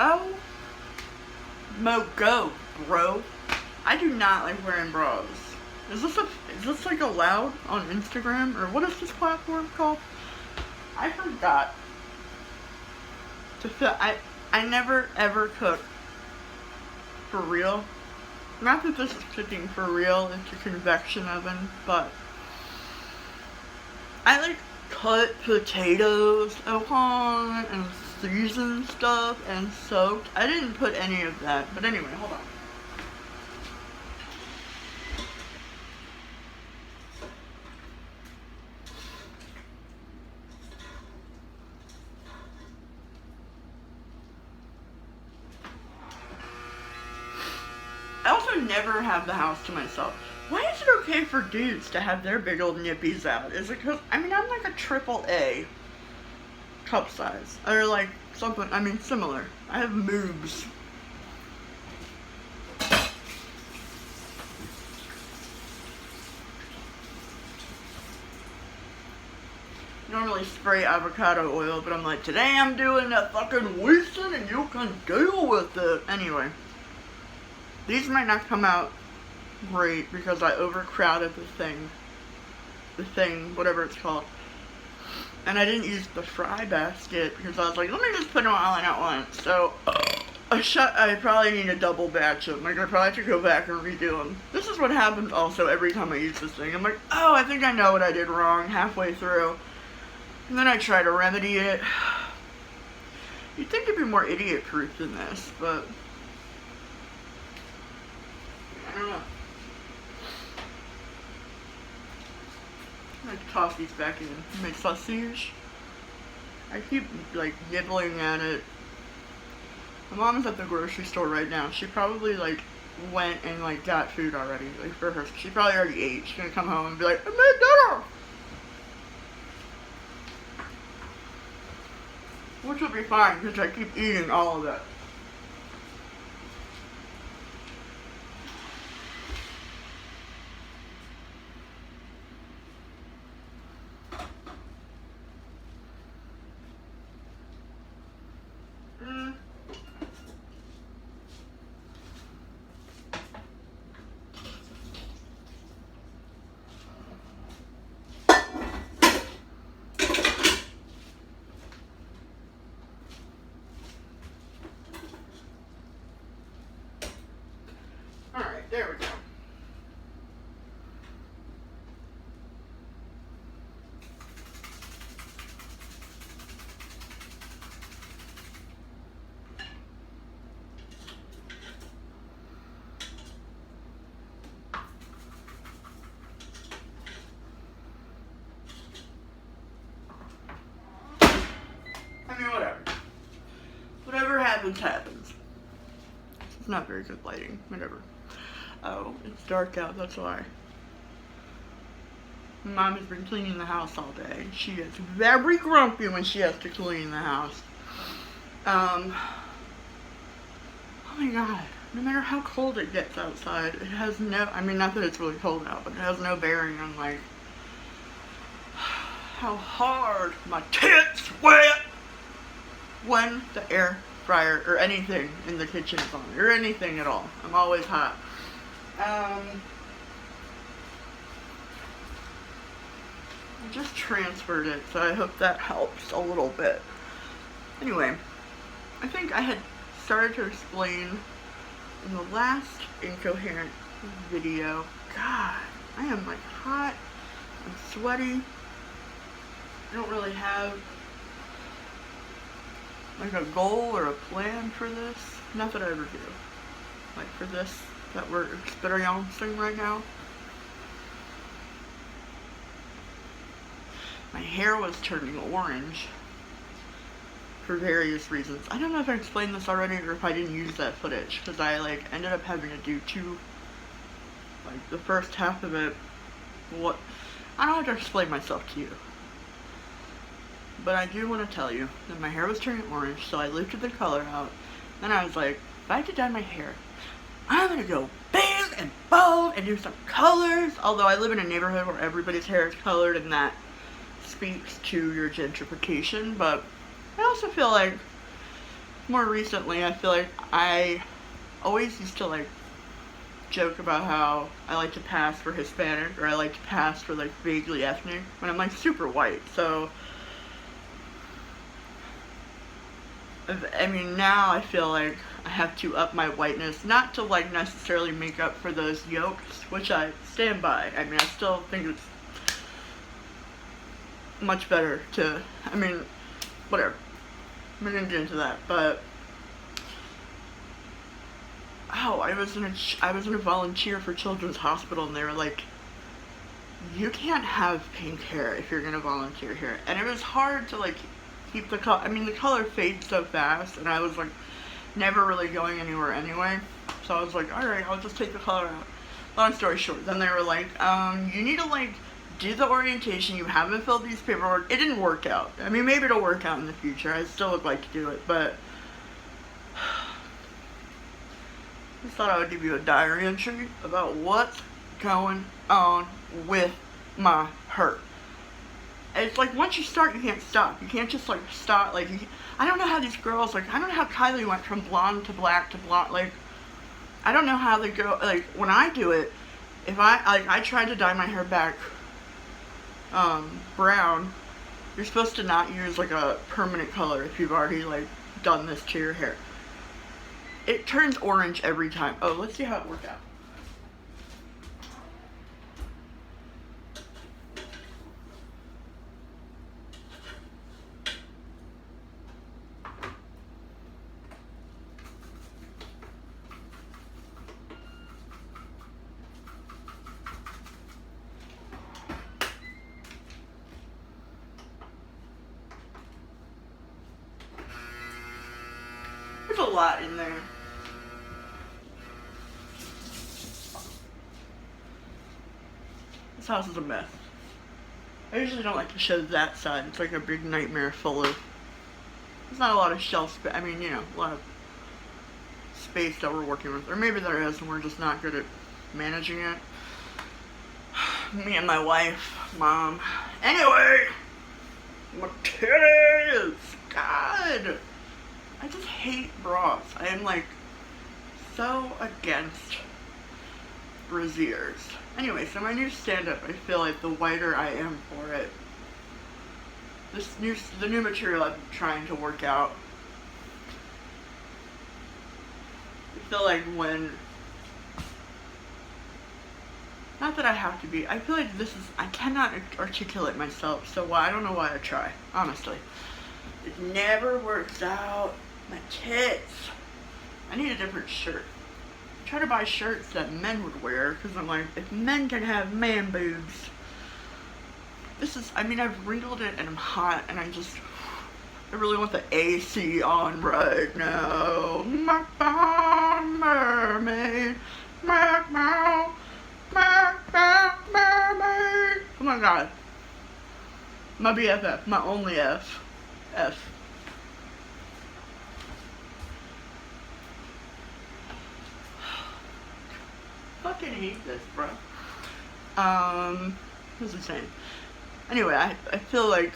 Oh, go, bro. I do not like wearing bras. Is this like allowed on Instagram, or what is this platform called? I forgot. I never ever cook for real. Not that this is cooking for real, it's a convection oven, but I like cut potatoes upon and season stuff and soaked. I didn't put any of that, but anyway, hold on. I also never have the house to myself. Why is it okay for dudes to have their big old nippies out? Is it because, I'm like a triple A cup size. Or like something, similar. I have moobs. Normally spray avocado oil, but I'm like, today I'm doing that fucking Winston and you can deal with it. Anyway. These might not come out great because I overcrowded the thing, whatever it's called. And I didn't use the fry basket because I was like, let me just put them all in at once. So, I probably need a double batch of them. Like, I probably have to go back and redo them. This is what happens also every time I use this thing. I'm like, oh, I think I know what I did wrong halfway through. And then I try to remedy it. You'd think it'd be more idiot-proof than this, but I don't know. I'm gonna toss these back in. Make sausage. I keep like nibbling at it. My mom is at the grocery store right now. She probably like went and like got food already, like for her. She probably already ate. She's gonna come home and be like, I made dinner! Which will be fine because I keep eating all of it. Alright, there we go. Whatever. Whatever happens, happens. It's not very good lighting. Whatever. Oh, it's dark out, that's why. Mom has been cleaning the house all day. She is very grumpy when she has to clean the house. Oh my god. No matter how cold it gets outside, it has no, not that it's really cold out, but it has no bearing on like how hard my tits sweat when the air fryer or anything in the kitchen is on, or anything at all. I'm always hot. I just transferred it, so I hope that helps a little bit. Anyway, I think I had started to explain in the last incoherent video. God, I am like hot, I'm sweaty. I don't really have like a goal or a plan for this. Not that I ever do. Like for this that we're experiencing right now. My hair was turning orange for various reasons. I don't know if I explained this already or if I didn't use that footage, because I like ended up having to do the first half of it. I don't have to explain myself to you. But I do want to tell you that my hair was turning orange, so I lifted the color out. Then I was like, if I had to dye my hair, I'm gonna go big and bold and do some colors. Although I live in a neighborhood where everybody's hair is colored, and that speaks to your gentrification. But I also feel like more recently, I feel like I always used to like joke about how I like to pass for Hispanic or I like to pass for like vaguely ethnic when I'm like super white. So I mean, now I feel like I have to up my whiteness, not to like necessarily make up for those yolks, which I stand by. I mean, I still think it's much better to, I mean, whatever. I'm not gonna get into that, but oh, I was in a volunteer for Children's Hospital, and they were like, you can't have pink hair if you're gonna volunteer here, and it was hard to like keep the color. I mean, the color fades so fast, and I was like never really going anywhere anyway, so I was like, all right, I'll just take the color out. Long story short, then they were like, you need to like do the orientation, you haven't filled these paperwork. It didn't work out. I mean, maybe it'll work out in the future. I still would like to do it, but I just thought I would give you a diary entry about what's going on with my hurt. It's like once you start, you can't stop. You can't just like stop. Like I don't know how these girls like. I don't know how Kylie went from blonde to black to blonde. Like I don't know how they go. Like when I do it, if I tried to dye my hair back brown, you're supposed to not use like a permanent color if you've already like done this to your hair. It turns orange every time. Oh, let's see how it worked out. There's a lot in there. This house is a mess. I usually don't like to show that side. It's like a big nightmare full of... There's not a lot of shelf space. I mean, you know, a lot of space that we're working with. Or maybe there is and we're just not good at managing it. Me and my wife, mom. Anyway! My titties! God! I just hate bras. I am like so against brassieres. Anyway, so my new stand-up, I feel like the whiter I am for it, the new material I'm trying to work out, I feel like when, not that I have to be, I feel like I cannot articulate myself, so I don't know why I try, honestly. It never works out. My tits. I need a different shirt. I try to buy shirts that men would wear, because I'm like, if men can have man boobs, I mean, I've wrinkled it and I'm hot, and I really want the AC on right now. My mermaid, mermaid. Oh my god. My BFF, my only F. Fucking hate this, bro. What was I saying? Anyway, I feel like,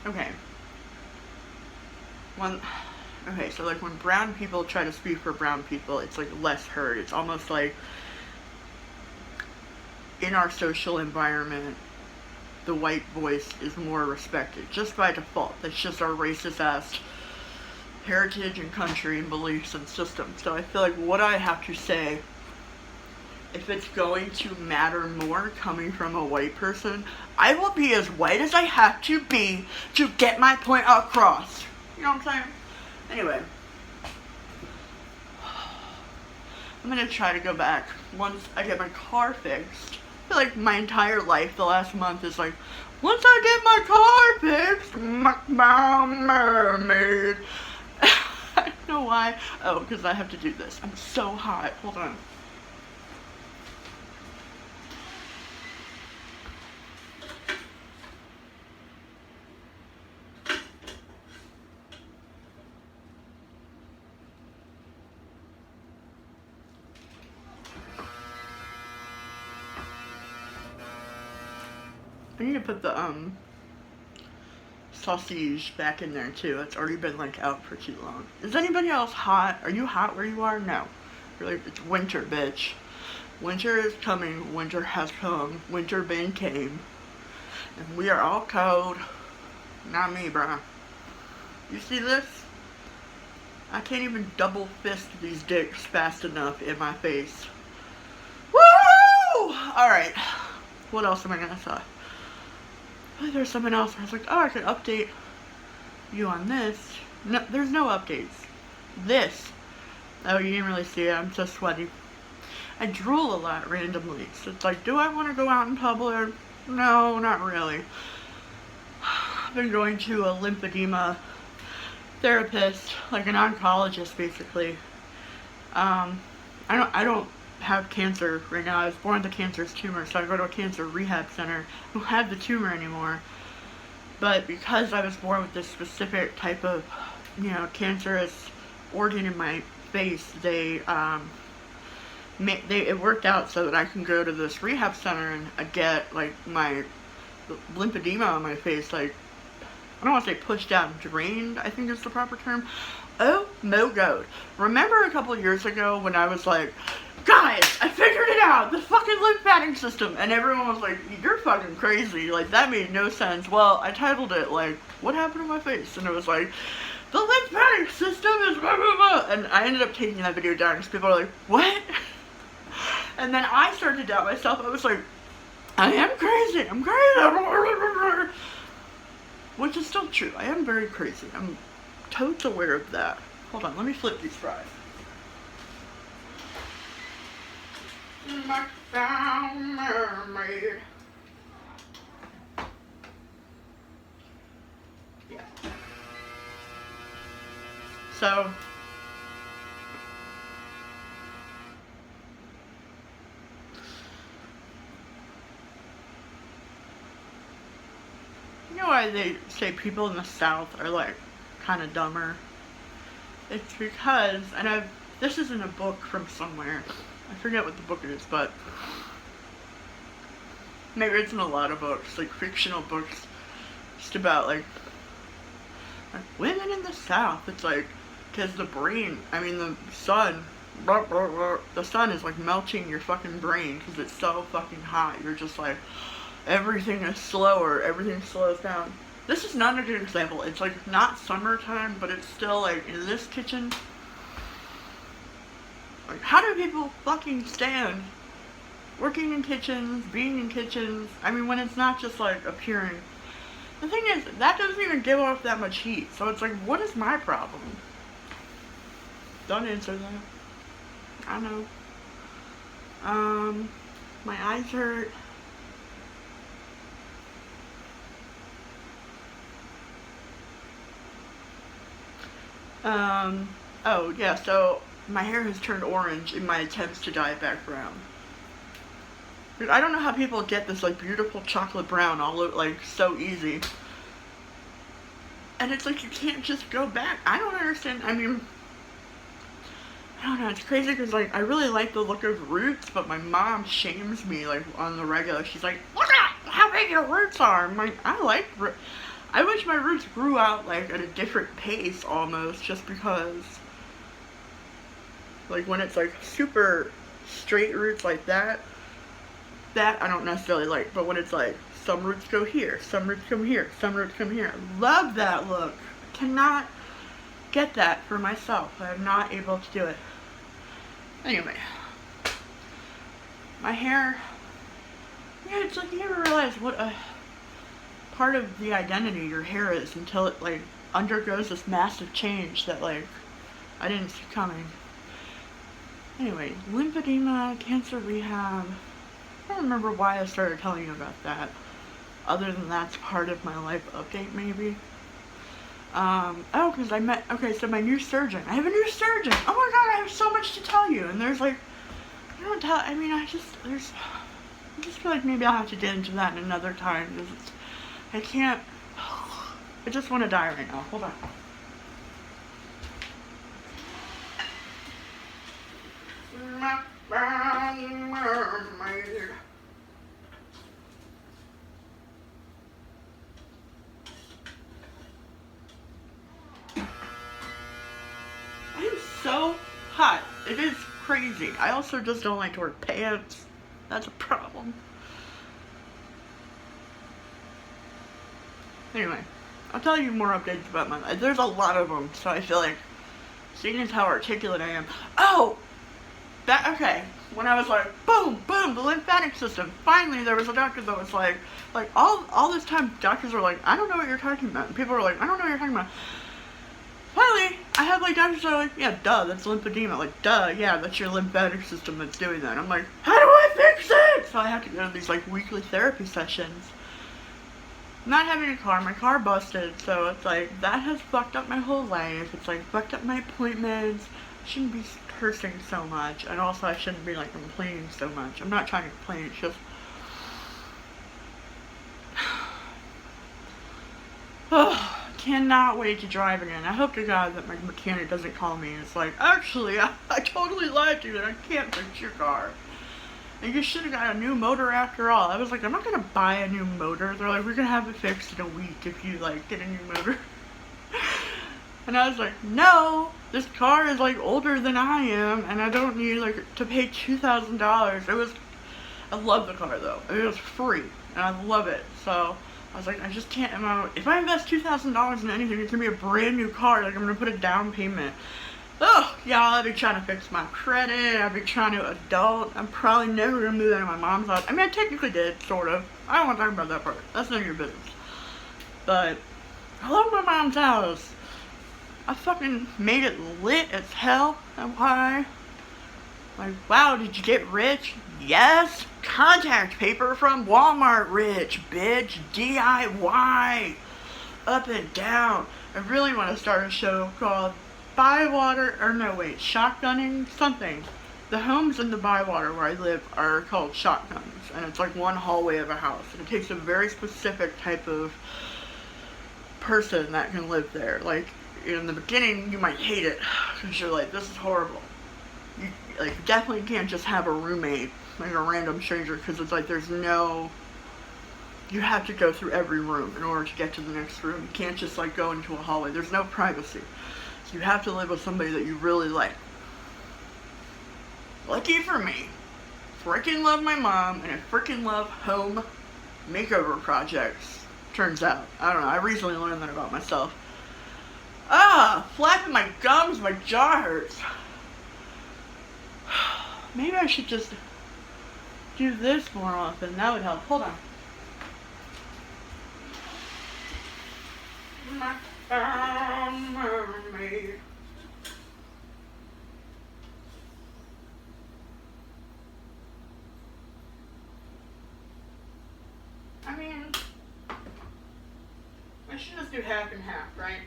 okay, so like when brown people try to speak for brown people, it's like less heard. It's almost like in our social environment, the white voice is more respected, just by default. That's just our racist ass heritage and country and beliefs and systems. So I feel like what I have to say, if it's going to matter more coming from a white person, I will be as white as I have to be to get my point across. You know what I'm saying? Anyway, I'm gonna try to go back once I get my car fixed. I feel like my entire life the last month is like, once I get my car fixed, my mermaid. I don't know why. Oh, because I have to do this. I'm so hot. Hold on. I need to put the sausage back in there too. It's already been like out for too long. Is anybody else hot? Are you hot where you are? No. You're like, it's winter, bitch. Winter is coming. Winter has come. Winter been came. And we are all cold. Not me, bruh. You see this? I can't even double fist these dicks fast enough in my face. Woo! Alright. What else am I gonna say? Oh, there's something else. I was like, oh, I could update you on this. No, there's no updates. This. Oh, you didn't really see it. I'm so sweaty. I drool a lot randomly. So it's like, do I want to go out in public? No, not really. I've been going to a lymphedema therapist, like an oncologist, basically. I don't have cancer right now. I was born with a cancerous tumor, so I go to a cancer rehab center. I don't have the tumor anymore. But because I was born with this specific type of, cancerous organ in my face, it worked out so that I can go to this rehab center and get, like, my lymphedema on my face, like, I don't want to say pushed out, drained, I think is the proper term. Oh, no god. Remember a couple years ago when I was like, guys, I figured it out, the fucking lymphatic system, and everyone was like, you're fucking crazy, like, that made no sense. Well, I titled it, like, what happened to my face? And it was like, the lymphatic system is blah, blah, blah. And I ended up taking that video down because people are like, what? And then I started to doubt myself. I was like, I am crazy, I'm crazy. Which is still true. I am very crazy. I'm totes aware of that. Hold on, let me flip these fries. My found mermaid. Yeah. So, you know why they say people in the South are like kind of dumber? It's because, and this is in a book from somewhere. I forget what the book is, but maybe it's in a lot of books, like fictional books, just about like women in the South. It's like, because the brain, the sun, the sun is like melting your fucking brain because it's so fucking hot. You're just like, everything is slower, everything slows down. This is not a good example. It's like not summertime, but it's still like in this kitchen. Like, how do people fucking stand working in kitchens, being in kitchens? When it's not just like appearing. The thing is, that doesn't even give off that much heat. So it's like, what is my problem? Don't answer that. I know. My eyes hurt. Oh yeah, so my hair has turned orange in my attempts to dye it back brown. I don't know how people get this like beautiful chocolate brown all like so easy. And it's like you can't just go back. I don't understand. I don't know, it's crazy because like I really like the look of roots, but my mom shames me like on the regular. She's like, look at how big your roots are. I'm like, I wish my roots grew out like at a different pace almost, just because like when it's like super straight roots like that I don't necessarily like, but when it's like some roots go here, some roots come here, some roots come here, I love that look. I cannot get that for myself. I'm not able to do it. Anyway, my hair, yeah, it's like you never realize what a part of the identity your hair is until it like undergoes this massive change that like I didn't see coming. Anyway, lymphedema, cancer rehab. I don't remember why I started telling you about that, other than that's part of my life update maybe. Oh, because so my new surgeon. I have a new surgeon. Oh my god, I have so much to tell you. And there's like, I just feel like maybe I'll have to get into that another time, because I can't, I just want to die right now. Hold on. Mermaid. so hot. It is crazy. I also just don't like to wear pants. That's a problem. Anyway, I'll tell you more updates about my life. There's a lot of them, so I feel like, seeing as how articulate I am. Oh! Okay. When I was like, boom, boom, the lymphatic system. Finally, there was a doctor that was like all this time, doctors were like, I don't know what you're talking about. And people were like, I don't know what you're talking about. Finally, I have like doctors that are like, yeah, duh, that's lymphedema. Like, duh, yeah, that's your lymphatic system that's doing that. And I'm like, how do I fix it? So I have to go to these like weekly therapy sessions. Not having a car, my car busted, so it's like, that has fucked up my whole life. It's like, fucked up my appointments. I shouldn't be cursing so much, and also I shouldn't be like complaining so much. I'm not trying to complain, it's just cannot wait to drive again. I hope to God that my mechanic doesn't call me and it's like, actually, I totally lied to you and I can't fix your car. And you should have got a new motor after all. I was like, I'm not gonna buy a new motor. They're like, we're gonna have it fixed in a week if you like get a new motor. And I was like, no, this car is like older than I am and I don't need like to pay $2,000. I love the car though. It was free and I love it. So I was like, I just can't, if I invest $2,000 in anything, it's gonna be a brand new car. Like, I'm gonna put a down payment. Oh, y'all, I've been trying to fix my credit. I've been trying to adult. I'm probably never gonna move out of my mom's house. I mean, I technically did, sort of. I don't want to talk about that part. That's none of your business. But I love my mom's house. I fucking made it lit as hell. And why? Like, wow, did you get rich? Yes. Contact paper from Walmart rich, bitch. DIY. Up and down. I really want to start a show called shotgunning something. The homes in the Bywater where I live are called shotguns, and it's like one hallway of a house, and it takes a very specific type of person that can live there. Like, in the beginning, you might hate it, because you're like, this is horrible. You like definitely can't just have a roommate, like a random stranger, because it's like there's no, you have to go through every room in order to get to the next room. You can't just like go into a hallway. There's no privacy. You have to live with somebody that you really like. Lucky for me, freaking love my mom, and I freaking love home makeover projects. Turns out. I don't know, I recently learned that about myself. Flapping my gums, my jaw hurts. Maybe I should just do this more often. That would help. Hold on. Mermaid. I mean, I should just do half and half, right?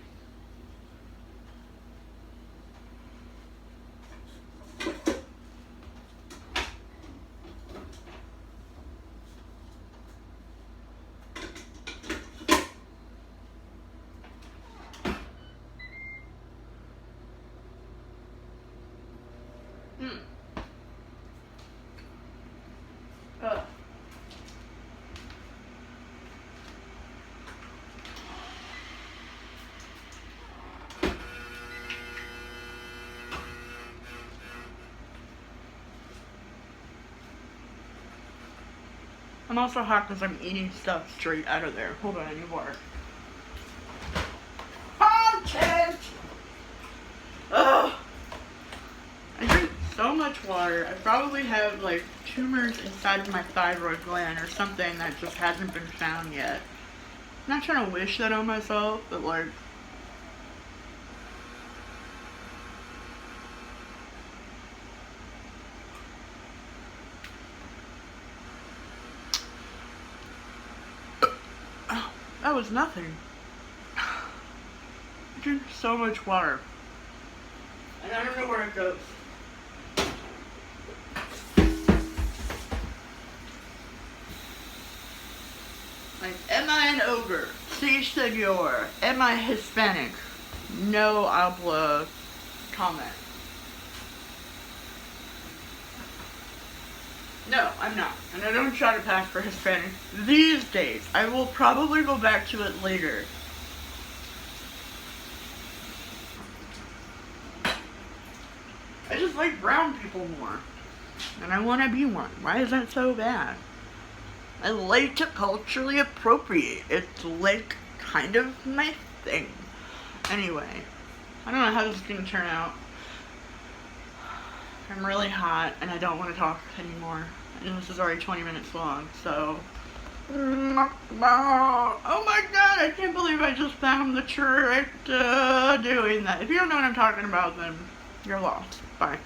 I'm also hot because I'm eating stuff straight out of there. Hold on, I need water. Content! Ugh! I drink so much water. I probably have like tumors inside of my thyroid gland or something that just hasn't been found yet. I'm not trying to wish that on myself, but like, that was nothing. I drink so much water. And I don't know where it goes. Like, am I an ogre? Si, senor. Am I Hispanic? No habla comment. No, I'm not. And I don't try to pass for Hispanic these days. I will probably go back to it later. just like brown people more. And I want to be one. Why is that so bad? I like to culturally appropriate. It's like kind of my thing. Anyway, I don't know how this is going to turn out. I'm really hot and I don't want to talk anymore. And this is already 20 minutes long, so... Oh my god, I can't believe I just found the trick doing that. If you don't know what I'm talking about, then you're lost. Bye.